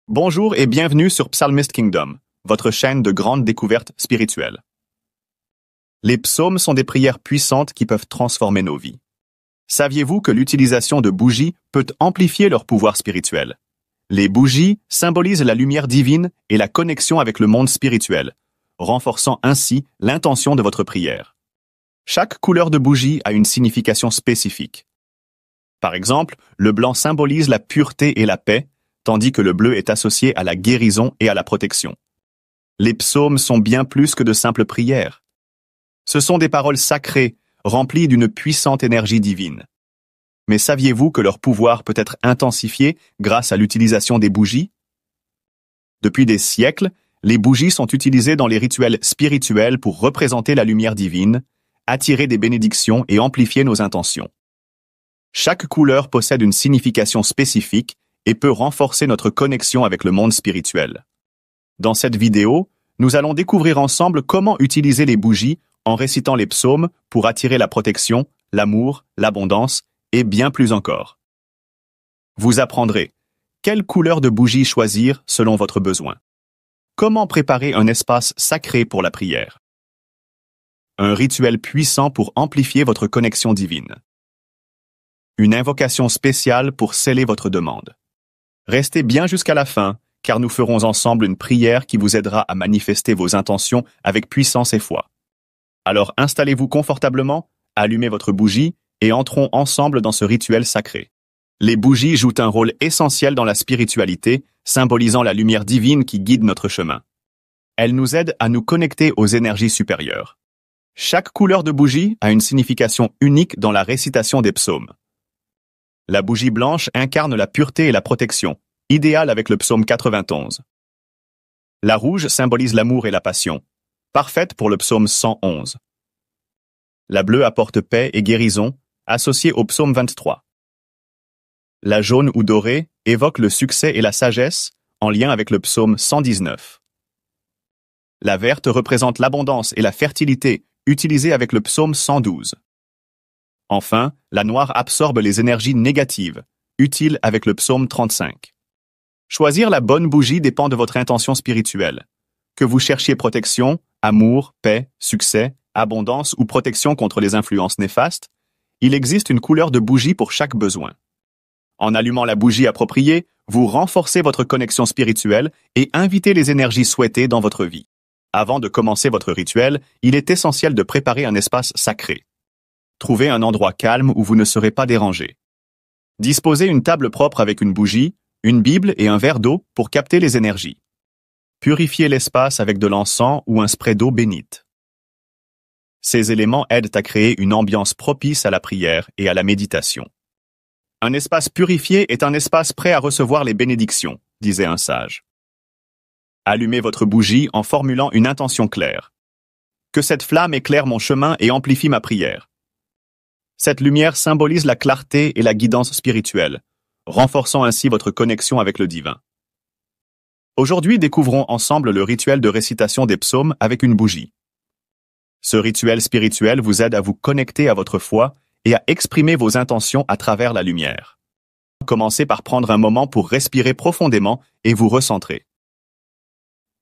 Bonjour et bienvenue sur Psalmist Kingdom, votre chaîne de grandes découvertes spirituelles. Les psaumes sont des prières puissantes qui peuvent transformer nos vies. Saviez-vous que l'utilisation de bougies peut amplifier leur pouvoir spirituel? Les bougies symbolisent la lumière divine et la connexion avec le monde spirituel, renforçant ainsi l'intention de votre prière. Chaque couleur de bougie a une signification spécifique. Par exemple, le blanc symbolise la pureté et la paix, tandis que le bleu est associé à la guérison et à la protection. Les psaumes sont bien plus que de simples prières. Ce sont des paroles sacrées, remplies d'une puissante énergie divine. Mais saviez-vous que leur pouvoir peut être intensifié grâce à l'utilisation des bougies? Depuis des siècles, les bougies sont utilisées dans les rituels spirituels pour représenter la lumière divine, attirer des bénédictions et amplifier nos intentions. Chaque couleur possède une signification spécifique et peut renforcer notre connexion avec le monde spirituel. Dans cette vidéo, nous allons découvrir ensemble comment utiliser les bougies en récitant les psaumes pour attirer la protection, l'amour, l'abondance et bien plus encore. Vous apprendrez quelle couleur de bougie choisir selon votre besoin. Comment préparer un espace sacré pour la prière. Un rituel puissant pour amplifier votre connexion divine. Une invocation spéciale pour sceller votre demande. Restez bien jusqu'à la fin, car nous ferons ensemble une prière qui vous aidera à manifester vos intentions avec puissance et foi. Alors installez-vous confortablement, allumez votre bougie et entrons ensemble dans ce rituel sacré. Les bougies jouent un rôle essentiel dans la spiritualité, symbolisant la lumière divine qui guide notre chemin. Elles nous aident à nous connecter aux énergies supérieures. Chaque couleur de bougie a une signification unique dans la récitation des psaumes. La bougie blanche incarne la pureté et la protection, idéale avec le psaume 91. La rouge symbolise l'amour et la passion, parfaite pour le psaume 111. La bleue apporte paix et guérison, associée au psaume 23. La jaune ou dorée évoque le succès et la sagesse, en lien avec le psaume 119. La verte représente l'abondance et la fertilité, utilisée avec le psaume 112. Enfin, la noire absorbe les énergies négatives, utiles avec le psaume 35. Choisir la bonne bougie dépend de votre intention spirituelle. Que vous cherchiez protection, amour, paix, succès, abondance ou protection contre les influences néfastes, il existe une couleur de bougie pour chaque besoin. En allumant la bougie appropriée, vous renforcez votre connexion spirituelle et invitez les énergies souhaitées dans votre vie. Avant de commencer votre rituel, il est essentiel de préparer un espace sacré. Trouvez un endroit calme où vous ne serez pas dérangé. Disposez une table propre avec une bougie, une Bible et un verre d'eau pour capter les énergies. Purifiez l'espace avec de l'encens ou un spray d'eau bénite. Ces éléments aident à créer une ambiance propice à la prière et à la méditation. Un espace purifié est un espace prêt à recevoir les bénédictions, disait un sage. Allumez votre bougie en formulant une intention claire. Que cette flamme éclaire mon chemin et amplifie ma prière. Cette lumière symbolise la clarté et la guidance spirituelle, renforçant ainsi votre connexion avec le divin. Aujourd'hui, découvrons ensemble le rituel de récitation des psaumes avec une bougie. Ce rituel spirituel vous aide à vous connecter à votre foi et à exprimer vos intentions à travers la lumière. Commencez par prendre un moment pour respirer profondément et vous recentrer.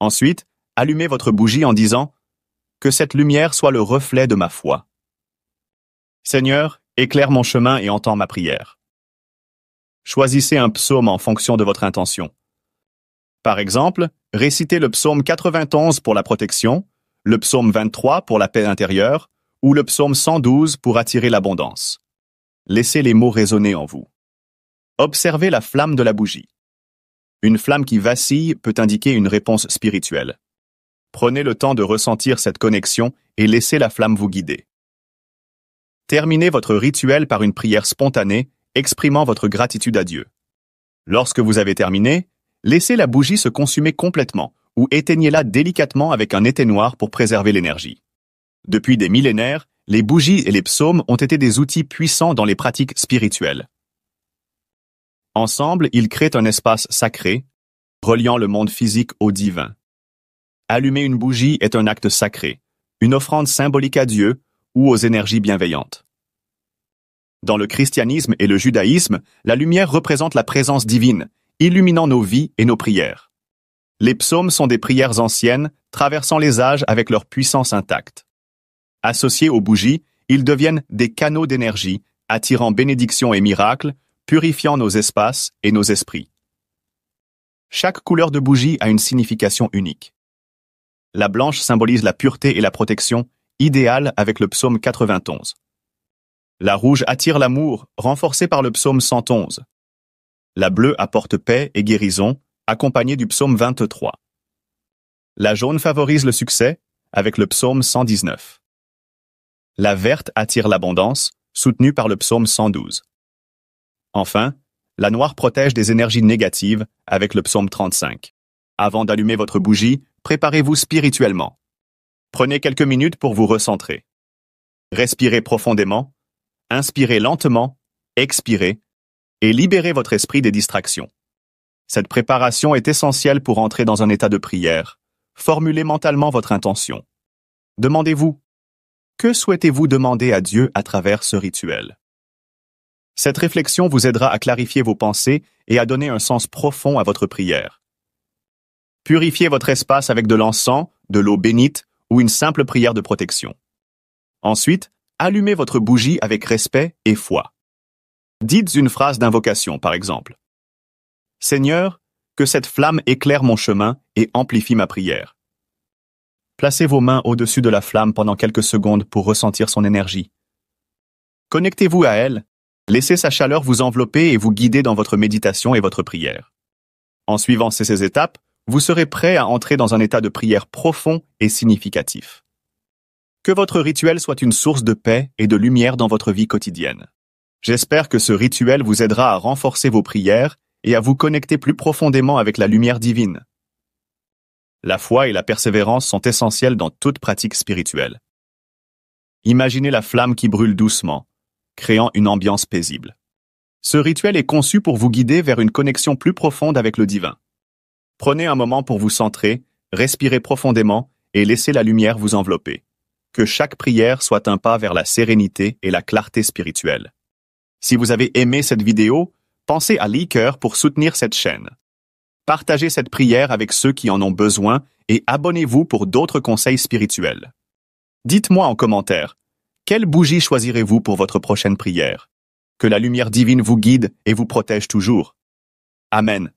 Ensuite, allumez votre bougie en disant « Que cette lumière soit le reflet de ma foi. » Seigneur, éclaire mon chemin et entends ma prière. Choisissez un psaume en fonction de votre intention. Par exemple, récitez le psaume 91 pour la protection, le psaume 23 pour la paix intérieure ou le psaume 112 pour attirer l'abondance. Laissez les mots résonner en vous. Observez la flamme de la bougie. Une flamme qui vacille peut indiquer une réponse spirituelle. Prenez le temps de ressentir cette connexion et laissez la flamme vous guider. Terminez votre rituel par une prière spontanée, exprimant votre gratitude à Dieu. Lorsque vous avez terminé, laissez la bougie se consumer complètement ou éteignez-la délicatement avec un éteignoir pour préserver l'énergie. Depuis des millénaires, les bougies et les psaumes ont été des outils puissants dans les pratiques spirituelles. Ensemble, ils créent un espace sacré, reliant le monde physique au divin. Allumer une bougie est un acte sacré, une offrande symbolique à Dieu ou aux énergies bienveillantes. Dans le christianisme et le judaïsme, la lumière représente la présence divine, illuminant nos vies et nos prières. Les psaumes sont des prières anciennes, traversant les âges avec leur puissance intacte. Associés aux bougies, ils deviennent des canaux d'énergie, attirant bénédictions et miracles, purifiant nos espaces et nos esprits. Chaque couleur de bougie a une signification unique. La blanche symbolise la pureté et la protection, idéale avec le psaume 91. La rouge attire l'amour, renforcé par le psaume 111. La bleue apporte paix et guérison, accompagnée du psaume 23. La jaune favorise le succès, avec le psaume 119. La verte attire l'abondance, soutenue par le psaume 112. Enfin, la noire protège des énergies négatives, avec le psaume 35. Avant d'allumer votre bougie, préparez-vous spirituellement. Prenez quelques minutes pour vous recentrer. Respirez profondément, inspirez lentement, expirez, et libérez votre esprit des distractions. Cette préparation est essentielle pour entrer dans un état de prière. Formulez mentalement votre intention. Demandez-vous, que souhaitez-vous demander à Dieu à travers ce rituel? Cette réflexion vous aidera à clarifier vos pensées et à donner un sens profond à votre prière. Purifiez votre espace avec de l'encens, de l'eau bénite ou une simple prière de protection. Ensuite, allumez votre bougie avec respect et foi. Dites une phrase d'invocation, par exemple. Seigneur, que cette flamme éclaire mon chemin et amplifie ma prière. Placez vos mains au-dessus de la flamme pendant quelques secondes pour ressentir son énergie. Connectez-vous à elle, laissez sa chaleur vous envelopper et vous guider dans votre méditation et votre prière. En suivant ces étapes, vous serez prêt à entrer dans un état de prière profond et significatif. Que votre rituel soit une source de paix et de lumière dans votre vie quotidienne. J'espère que ce rituel vous aidera à renforcer vos prières et à vous connecter plus profondément avec la lumière divine. La foi et la persévérance sont essentielles dans toute pratique spirituelle. Imaginez la flamme qui brûle doucement, créant une ambiance paisible. Ce rituel est conçu pour vous guider vers une connexion plus profonde avec le divin. Prenez un moment pour vous centrer, respirez profondément et laissez la lumière vous envelopper. Que chaque prière soit un pas vers la sérénité et la clarté spirituelle. Si vous avez aimé cette vidéo, pensez à liker pour soutenir cette chaîne. Partagez cette prière avec ceux qui en ont besoin et abonnez-vous pour d'autres conseils spirituels. Dites-moi en commentaire, quelle bougie choisirez-vous pour votre prochaine prière? Que la lumière divine vous guide et vous protège toujours. Amen.